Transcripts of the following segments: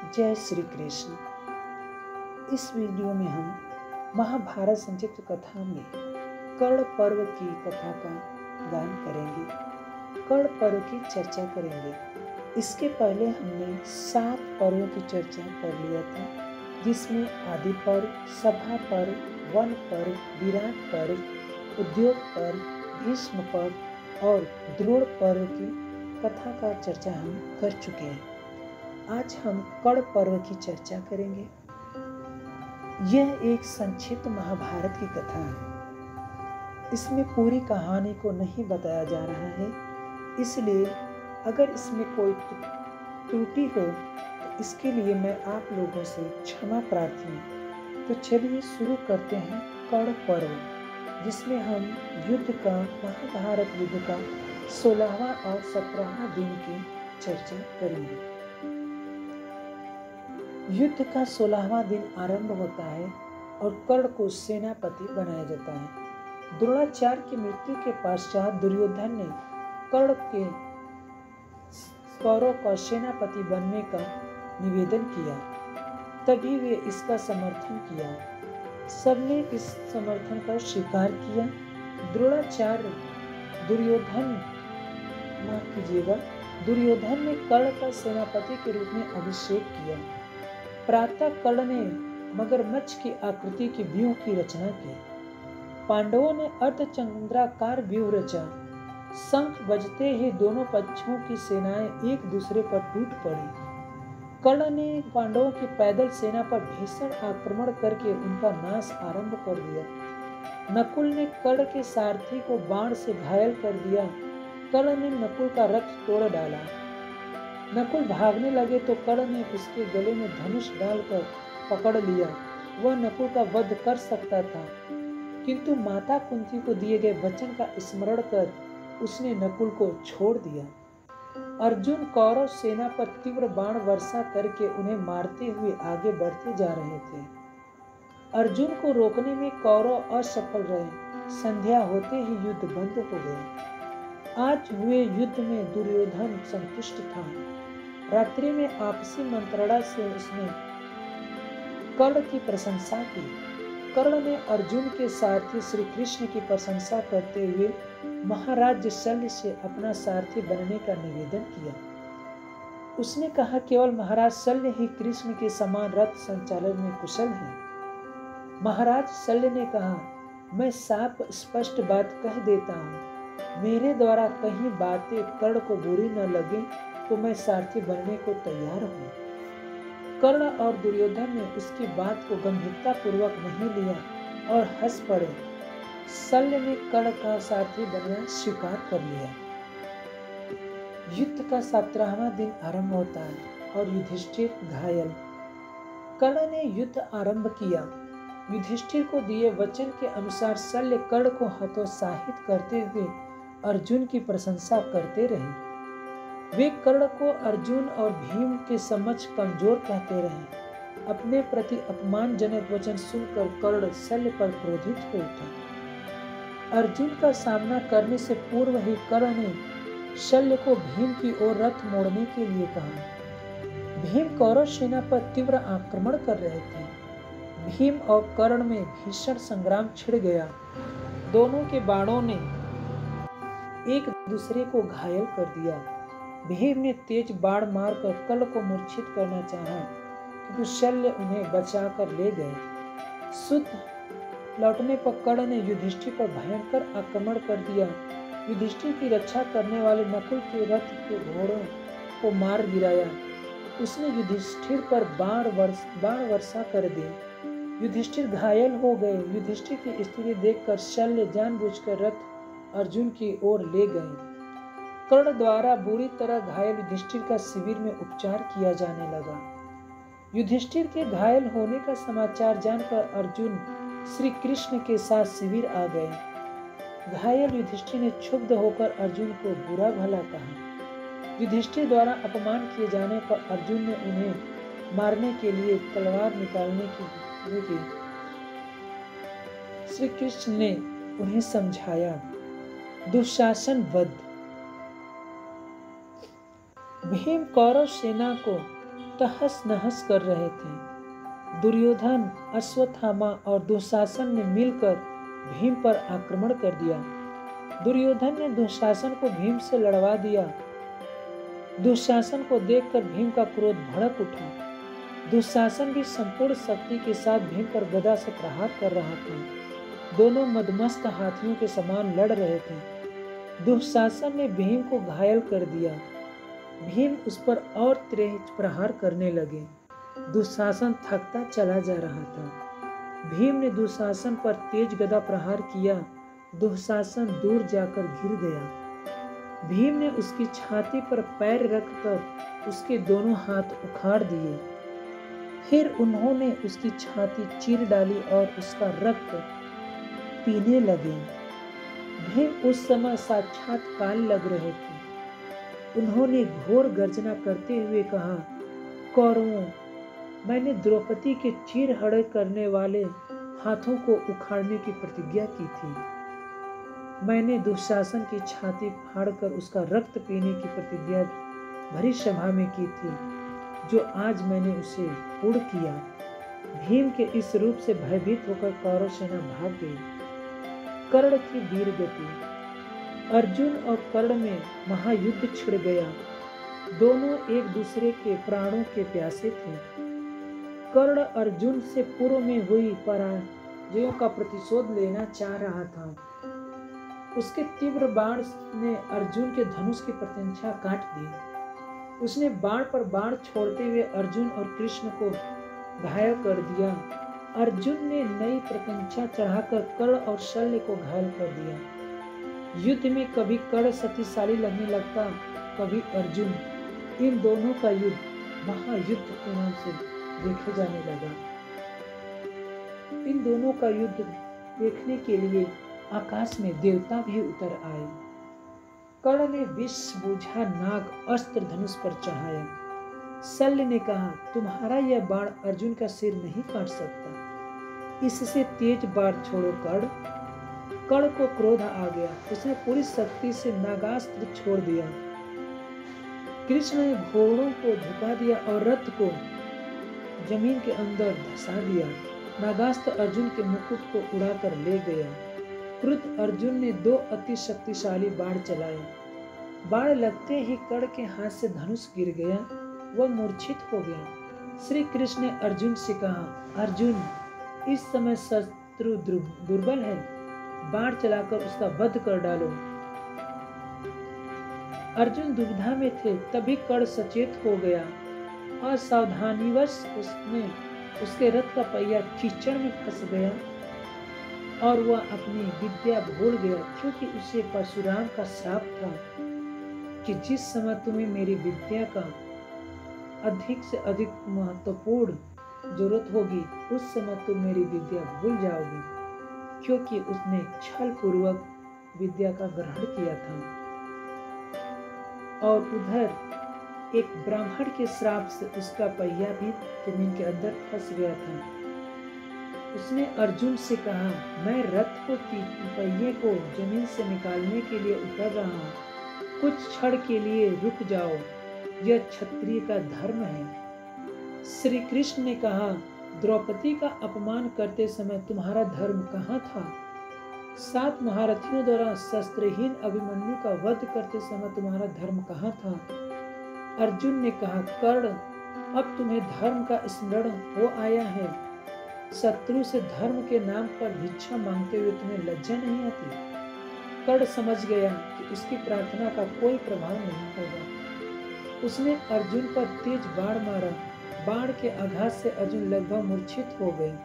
जय श्री कृष्ण। इस वीडियो में हम महाभारत संक्षिप्त कथा में कर्ण पर्व की कथा का गान करेंगे, कर्ण पर्व की चर्चा करेंगे। इसके पहले हमने 7 पर्वों की चर्चा कर लिया था, जिसमें आदि पर्व, सभा पर्व, वन पर्व, विराट पर्व, उद्योग पर्व, भीष्म पर्व और द्रोण पर्व की कथा का चर्चा हम कर चुके हैं। आज हम कर्ण पर्व की चर्चा करेंगे। यह एक संक्षिप्त महाभारत की कथा है। इसमें पूरी कहानी को नहीं बताया जा रहा है, इसलिए अगर इसमें कोई त्रुटि हो तो इसके लिए मैं आप लोगों से क्षमा प्रार्थी हूँ। तो चलिए शुरू करते हैं कर्ण पर्व, जिसमें हम युद्ध का, महाभारत युद्ध का 16वां और 17वां दिन की चर्चा करेंगे। युद्ध का 16वां दिन आरंभ होता है और कर्ण को सेनापति बनाया जाता है। द्रोणाचार्य की मृत्यु के पश्चात दुर्योधन ने कर्ण के कौरव का सेनापति बनने का निवेदन किया, तभी वे इसका समर्थन किया। सबने इस समर्थन का स्वीकार किया। द्रोणाचार्य दुर्योधन ने कर्ण का सेनापति के रूप में अभिषेक किया। प्रातः कर्ण ने मगरमच्छ की आकृति के व्यूह की रचना की। पांडवों ने अर्धचंद्राकार व्यूह रचा। शंख बजते ही दोनों पक्षों की सेनाएं एक दूसरे पर टूट पड़ी। कर्ण ने पांडवों की पैदल सेना पर भीषण आक्रमण करके उनका नाश आरंभ कर दिया। नकुल ने कर्ण के सारथी को बाण से घायल कर दिया। कर्ण ने नकुल का रथ तोड़ डाला। नकुल भागने लगे तो कर्ण ने उसके गले में धनुष डालकर पकड़ लिया। वह नकुल का वध कर सकता था, किंतु माता कुंती को दिए गए वचन का स्मरण कर उसने नकुल को छोड़ दिया। अर्जुन कौरव सेना पर तीव्र बाण वर्षा करके उन्हें मारते हुए आगे बढ़ते जा रहे थे। अर्जुन को रोकने में कौरव असफल रहे। संध्या होते ही युद्ध बंद हो गया। आज हुए युद्ध में दुर्योधन संतुष्ट था। रात्रि में आपसी मंत्रणा से उसने कर्ण की प्रशंसा की। कर्ण ने अर्जुन के सारथी श्री कृष्ण की प्रशंसा करते हुए महाराज शल्य से अपना सारथी बनने का निवेदन किया। उसने कहा, केवल महाराज शल्य ही कृष्ण के समान रथ संचालन में कुशल हैं। महाराज शल्य ने कहा, मैं साफ स्पष्ट बात कह देता हूँ, मेरे द्वारा कहीं बातें कर्ण को बुरी न लगे तो मैं सारथी बनने को तैयार हूँ। कर्ण और दुर्योधन ने उसकी बात को गंभीरता पूर्वक नहीं लिया और हंस पड़े। शल्य ने कर्ण का सारथी बनना स्वीकार कर लिया। युद्ध का 17वां दिन आरंभ होता है और युधिष्ठिर घायल। कर्ण ने युद्ध आरंभ किया। युधिष्ठिर को दिए वचन के अनुसार शल्य कर्ण को हतोत्साहित करते हुए अर्जुन की प्रशंसा करते रहे। वे कर्ण को अर्जुन और भीम के समक्ष कमजोर कहते रहे। अपने प्रति अपमानजनक वचन सुनकर कर्ण शल्य पर क्रोधित हो उठा। अर्जुन का सामना करने से पूर्व ही कर्ण ने शल्य को भीम की ओर रथ मोड़ने के लिए कहा। भीम कौरव सेना पर तीव्र आक्रमण कर रहे थे। भीम और कर्ण में भीषण संग्राम छिड़ गया। दोनों के बाणों ने एक दूसरे को घायल कर दिया। भीम ने तेज बाण मारकर कर्ण को मूर्छित करना चाहा, किंतु शल्य उन्हें बचाकर ले गए। शुद्ध लौटने पर कर्ण ने युधिष्ठिर पर भयंकर आक्रमण कर दिया। युधिष्ठिर की रक्षा करने वाले नकुल के रथ के घोड़ों को मार गिराया। उसने युधिष्ठिर पर बाण वर्षा कर दी। युधिष्ठिर घायल हो गए। युधिष्ठिर की स्थिति देखकर शल्य जानबूझकर रथ अर्जुन की ओर ले गए। कर्ण द्वारा बुरी तरह घायल युधिष्ठिर का शिविर में उपचार किया जाने लगा। युधिष्ठिर के घायल होने का समाचार जानकर अर्जुन श्री कृष्ण के साथ शिविर आ गए। घायल युधिष्ठिर ने क्षुब्ध होकर अर्जुन को बुरा भला कहा। युधिष्ठिर द्वारा अपमान किए जाने पर अर्जुन ने उन्हें मारने के लिए तलवार निकालने की श्री कृष्ण ने उन्हें समझाया। दुशासन वध। भीम कौरव सेना को तहस नहस कर रहे थे। दुर्योधन, अश्वत्थामा और दुशासन ने मिलकर भीम पर आक्रमण कर दिया। दुर्योधन ने दुशासन को भीम से लड़वा दिया। दुशासन को देखकर भीम का क्रोध भड़क उठा। दुशासन भी संपूर्ण शक्ति के साथ भीम पर गदा से प्रहार कर रहा था। दोनों मदमस्त हाथियों के समान लड़ रहे थे। दुशासन ने भीम को घायल कर दिया। भीम उस पर और तेज प्रहार करने लगे। दुशासन थकता चला जा रहा था। भीम ने दुशासन पर तेज गदा प्रहार किया। दुशासन दूर जाकर गिर गया। भीम ने उसकी छाती पर पैर रखकर उसके दोनों हाथ उखाड़ दिए। फिर उन्होंने उसकी छाती चीर डाली और उसका रक्त पीने लगे। भीम उस समय साक्षात काल लग रहे थे। उन्होंने घोर गर्जना करते हुए कहा, कौरवों, मैंने द्रौपदी के चीर हरण करने वाले हाथों को उखाड़ने की प्रतिज्ञा की थी। मैंने दुशासन की छाती फाड़कर उसका रक्त पीने की प्रतिज्ञा भरी सभा में की थी, जो आज मैंने उसे पूर्ण किया। भीम के इस रूप से भयभीत होकर कौरव सेना भाग गई। कर्ण की वीर गति। अर्जुन और कर्ण में महायुद्ध छिड़ गया। दोनों एक दूसरे के प्राणों के प्यासे थे। कर्ण अर्जुन से पूर्व में हुई पराजयों का प्रतिशोध लेना चाह रहा था। उसके तीव्र बाण ने अर्जुन के धनुष की प्रत्यंचा काट दी। उसने बाण पर बाण छोड़ते हुए अर्जुन और कृष्ण को घायल कर दिया। अर्जुन ने नई प्रत्यंचा चढ़ाकर कर्ण और शल्य को घायल कर दिया। युद्ध में कभी कर्ण शक्तिशाली लगने लगता, कभी अर्जुन। इन दोनों का युद्ध महायुद्ध के नाम से देखे जाने लगा। इन दोनों का युद्ध देखने के लिए आकाश में देवता भी उतर आए। कर्ण ने विष बूझा नाग अस्त्र धनुष पर चढ़ाया। शल्य ने कहा, तुम्हारा यह बाण अर्जुन का सिर नहीं काट सकता। इससे तेज बाण छोड़ो कर्ण। कर्ण को क्रोध आ गया। उसने पूरी शक्ति से नागास्त्र छोड़ दिया। कृष्ण ने घोड़ों को झुका दिया और रथ को जमीन के अंदर धंसा दिया। नागास्त्र अर्जुन के मुकुट को उड़ाकर ले गया। क्रुद्ध अर्जुन ने 2 अति शक्तिशाली बाण चलाए। बाण लगते ही कर्ण के हाथ से धनुष गिर गया। वह मूर्छित हो गया। श्री कृष्ण ने अर्जुन से कहा, अर्जुन, इस समय शत्रु दुर्बल है, बाण चलाकर उसका वध कर डालो। अर्जुन दुविधा में थे, तभी कर्ण सचेत हो गया। असावधानीवश उसने उसके रथ का पहिया कीचड़ में फंस गया और वह अपनी विद्या भूल गया, क्योंकि उसे परशुराम का श्राप था कि जिस समय तुम्हें मेरी विद्या का अधिक से अधिक महत्वपूर्ण जरूरत होगी, उस समय तुम मेरी विद्या भूल जाओगी, क्योंकि उसने छल पूर्वक विद्या का ग्रहण किया था। और उधर एक ब्राह्मण के श्राप से उसका पहिया भी जमीन के अंदर फंस गया था। उसने अर्जुन से कहा, मैं रथ को पहिए को जमीन से निकालने के लिए उतर रहा हूँ, कुछ क्षण के लिए रुक जाओ, यह क्षत्रिय का धर्म है। श्री कृष्ण ने कहा, द्रौपदी का अपमान करते समय तुम्हारा धर्म कहाँ था? 7 महारथियों द्वारा शस्त्रहीन अभिमन्यु का वध करते समय तुम्हारा धर्म कहाँ था? अर्जुन ने कहा, कर्ण, अब तुम्हें धर्म का स्मरण हो आया है। शत्रु से धर्म के नाम पर भिक्षा मांगते हुए तुम्हें लज्जा नहीं आती? कर्ण समझ गया कि उसकी प्रार्थना का कोई प्रभाव नहीं होगा। उसने अर्जुन पर तेज बाण मारा। बाण के आघात से अर्जुन लगभग मूर्छित हो गए।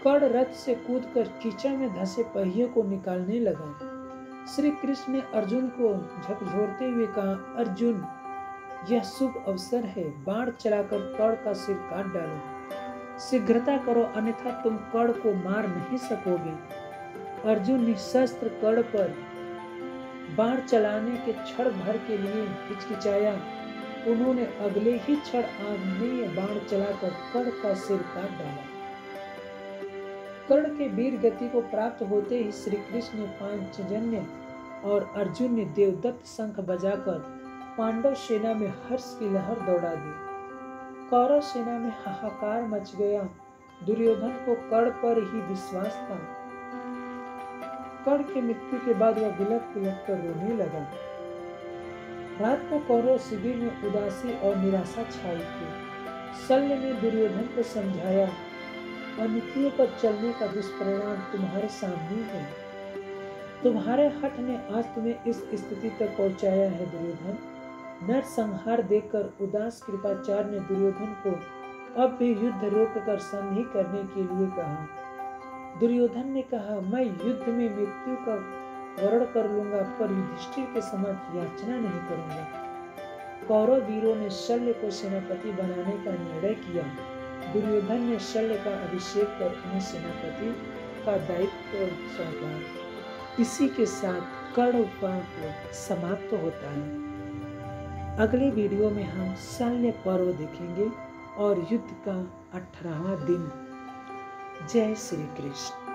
कर्ण रथ से कूदकर कीचड़ में धंसे पहिए को निकालने लगा। श्री कृष्ण ने अर्जुन को झकझोरते हुए कहा, अर्जुन, यह शुभ अवसर है, बाण चलाकर कर्ण का सिर काट डालो। शीघ्रता करो, अन्यथा तुम कर्ण को मार नहीं सकोगे। अर्जुन निशस्त्र कर्ण पर बाण चलाने के क्षण भर के लिए हिचकिचाया। उन्होंने अगले ही क्षण आग्नेय बाण चलाकर कर्ण का सिर काट डाला। कर्ण के वीर गति को प्राप्त होते ही श्री कृष्ण ने पांचजन्य और अर्जुन ने देवदत्त शंख बजाकर पांडव सेना में हर्ष की लहर दौड़ा दी। कौरव सेना में हाहाकार मच गया। दुर्योधन को कर्ण पर ही विश्वास था। कर्ण की मृत्यु के बाद वह बिलख बिलख कर रोने लगा। रात को कौरव शिविर में उदासी और निराशा छाई थी। शल्य ने दुर्योधन को समझाया, अनीतियों पर चलने का दुष्परिणाम तुम्हारे सामने है। तुम्हारे हठ ने आज तुम्हें इस स्थिति तक पहुंचाया है दुर्योधन। नरसंहार देखकर उदास कृपाचार्य ने दुर्योधन को अब भी युद्ध रोककर संधि करने के लिए कहा। दुर्योधन ने कहा, मैं युद्ध में मृत्यु का वर्ण कर लूंगा, पर युधिष्ठिर के समक्ष याचना नहीं करूंगा। कौरव वीरों ने शल्य को सेनापति बनाने का निर्णय किया। दुर्योधन ने शल्य का अभिषेक कर उन्हें सेनापति का दायित्व सौंपा। इसी के साथ कर्ण पर्व समाप्त होता है। अगले वीडियो में हम शल्य पर्व देखेंगे और युद्ध का 18वां दिन। जय श्री कृष्ण।